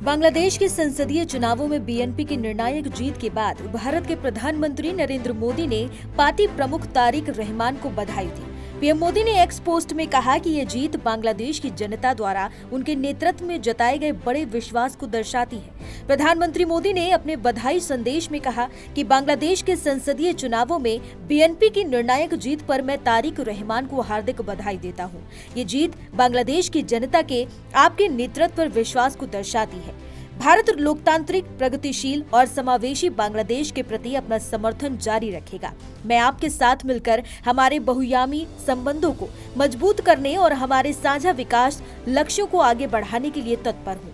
बांग्लादेश के संसदीय चुनावों में बीएनपी की निर्णायक जीत के बाद भारत के प्रधानमंत्री नरेंद्र मोदी ने पार्टी प्रमुख तारिक रहमान को बधाई दी। पीएम मोदी ने एक्स पोस्ट में कहा कि ये जीत बांग्लादेश की जनता द्वारा उनके नेतृत्व में जताए गए बड़े विश्वास को दर्शाती है। प्रधानमंत्री मोदी ने अपने बधाई संदेश में कहा कि बांग्लादेश के संसदीय चुनावों में बीएनपी की निर्णायक जीत पर मैं तारिक रहमान को हार्दिक बधाई देता हूँ। ये जीत बांग्लादेश की जनता के आपके नेतृत्व पर विश्वास को दर्शाती है। भारत लोकतांत्रिक, प्रगतिशील और समावेशी बांग्लादेश के प्रति अपना समर्थन जारी रखेगा। मैं आपके साथ मिलकर हमारे बहुआयामी संबंधों को मजबूत करने और हमारे साझा विकास लक्ष्यों को आगे बढ़ाने के लिए तत्पर हूँ।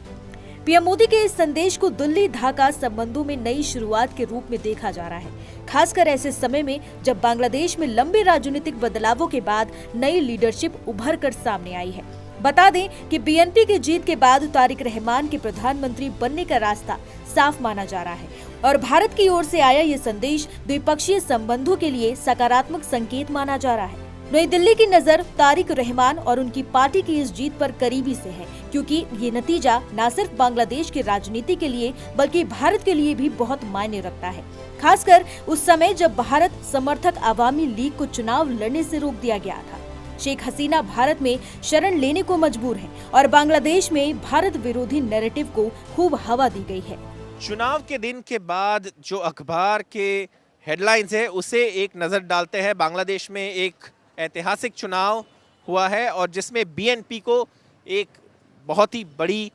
पीएम मोदी के इस संदेश को दिल्ली ढाका संबंधों में नई शुरुआत के रूप में देखा जा रहा है, खासकर ऐसे समय में जब बांग्लादेश में लंबे राजनीतिक बदलावों के बाद नई लीडरशिप उभर कर सामने आई है। बता दें कि बीएनपी की जीत के बाद तारिक रहमान के प्रधानमंत्री बनने का रास्ता साफ माना जा रहा है और भारत की ओर से आया ये संदेश द्विपक्षीय संबंधों के लिए सकारात्मक संकेत माना जा रहा है। नई दिल्ली की नजर तारिक रहमान और उनकी पार्टी की इस जीत पर करीबी से है, क्योंकि ये नतीजा न सिर्फ बांग्लादेश की राजनीति के लिए बल्कि भारत के लिए भी बहुत मायने रखता है, खासकर उस समय जब भारत समर्थक अवामी लीग को चुनाव लड़ने से रोक दिया गया था। शेख हसीना भारत में शरण लेने को मजबूर है और बांग्लादेश में भारत विरोधी नैरेटिव को खूब हवा दी गई है। चुनाव के दिन के बाद जो अखबार के हेडलाइंस है उसे एक नजर डालते हैं। बांग्लादेश में एक ऐतिहासिक चुनाव हुआ है और जिसमें बीएनपी को एक बहुत ही बड़ी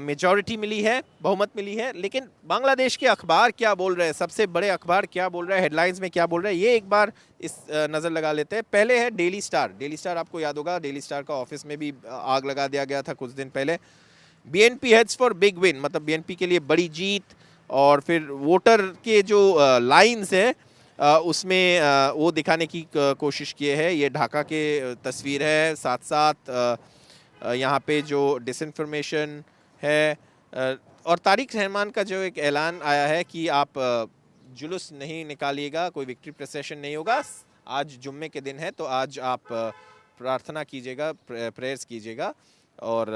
मेजॉरिटी मिली है, बहुमत मिली है। लेकिन बांग्लादेश के अखबार क्या बोल रहे हैं, सबसे बड़े अखबार क्या बोल रहे हैं, हेडलाइंस में क्या बोल रहे हैं, ये एक बार इस नज़र लगा लेते हैं। पहले है डेली स्टार। डेली स्टार आपको याद होगा, डेली स्टार का ऑफिस में भी आग लगा दिया गया था कुछ दिन पहले। BNP heads for big win, मतलब बीएनपी के लिए बड़ी जीत। और फिर वोटर के जो लाइन्स है उसमें वो दिखाने की कोशिश किए है। ये ढाका के तस्वीर है, साथ साथ यहाँ पे जो डिसइंफॉर्मेशन है और तारिक रहमान का जो एक ऐलान आया है कि आप जुलूस नहीं निकालिएगा, कोई विक्ट्री प्रोसेशन नहीं होगा। आज जुम्मे के दिन है तो आज आप प्रार्थना कीजिएगा, प्रेयर्स कीजिएगा और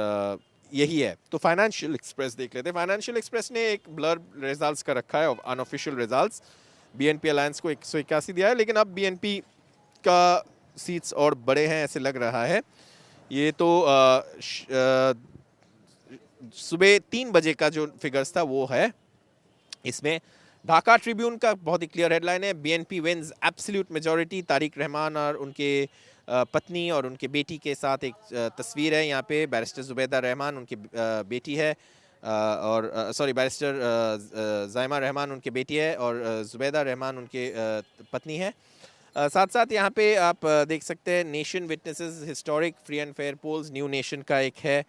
यही है। तो फाइनेंशियल एक्सप्रेस देख लेते हैं। फाइनेंशियल एक्सप्रेस ने एक ब्लर रिजल्ट्स का रखा है, अनऑफिशियल रिजल्ट्स। बीएनपी अलायंस को 181 दिया है, लेकिन अब बीएनपी का सीट्स और बड़े हैं ऐसे लग रहा है। ये तो सुबह 3 बजे का जो फिगर्स था वो है। इसमें ढाका ट्रिब्यून का बहुत ही क्लियर हेडलाइन है, BNP wins absolute majority. Tarique Rahman और उनके पत्नी और उनके बेटी के साथ एक तस्वीर है यहाँ पे। बैरिस्टर जुबैदा रहमान उनकी बेटी है और बैरिस्टर जायमा रहमान उनके बेटी है और जुबैदा रहमान उनके पत्नी है। साथ साथ यहाँ पे आप देख सकते हैं nation witnesses historic free and fair polls, new nation का एक है।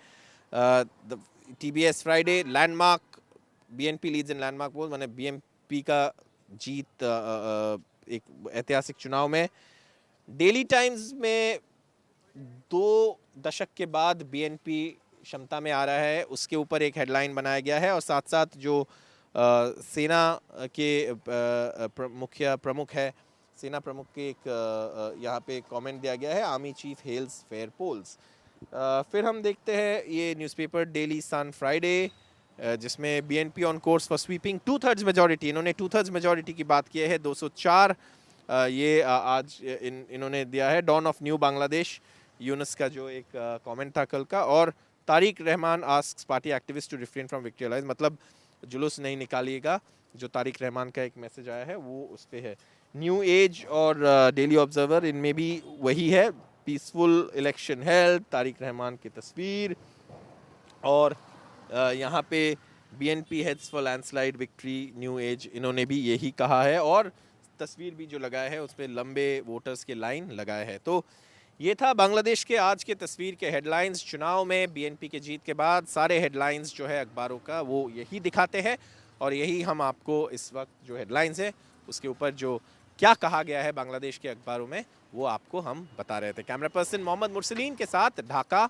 TBS Friday landmark, BNP leads in landmark poll, माने बीएनपी का जीत एक ऐतिहासिक चुनाव में। डेली टाइम्स में 2 दशक के बाद बीएनपी क्षमता में आ रहा है, उसके ऊपर एक हेडलाइन बनाया गया है। और साथ साथ जो सेना के मुख्य प्रमुख है, सेना प्रमुख के एक यहाँ पे कमेंट दिया गया है, आर्मी चीफ हेल्स फेयर पोल्स। फिर हम देखते हैं ये न्यूज़पेपर डेली सन फ्राइडे, जिसमें BNP on course for sweeping 2/3 majority. इन्होंने 2/3 मेजॉरिटी की बात की है, 204 ये आज इन्होंने दिया है। Dawn of New Bangladesh, Yunus का जो एक कमेंट था कल का। और Tarique Rahman asks party activist to refrain from victory, मतलब जुलूस नहीं निकालिएगा, जो तारिक रहमान का एक मैसेज आया है वो उस पर है। न्यू एज और डेली ऑब्जर्वर, इनमें भी वही है, peaceful election health, Tariq Rahman की तस्वीर। और यहाँ पे BNP heads for landslide victory, new age, इन्होंने भी यही कहा है। और तस्वीर भी जो लगाया है उस पर लंबे वोटर्स के लाइन लगाए हैं। तो ये था बांग्लादेश के आज के तस्वीर के हेडलाइंस। चुनाव में बीएनपी के जीत के बाद सारे हेडलाइंस जो है अखबारों का वो यही दिखाते हैं और यही हम आपको इस वक्त जो हेडलाइंस है उसके ऊपर जो क्या कहा गया है बांग्लादेश के अखबारों में वो आपको हम बता रहे थे। कैमरा पर्सन मोहम्मद मुरसलीन के साथ ढाका।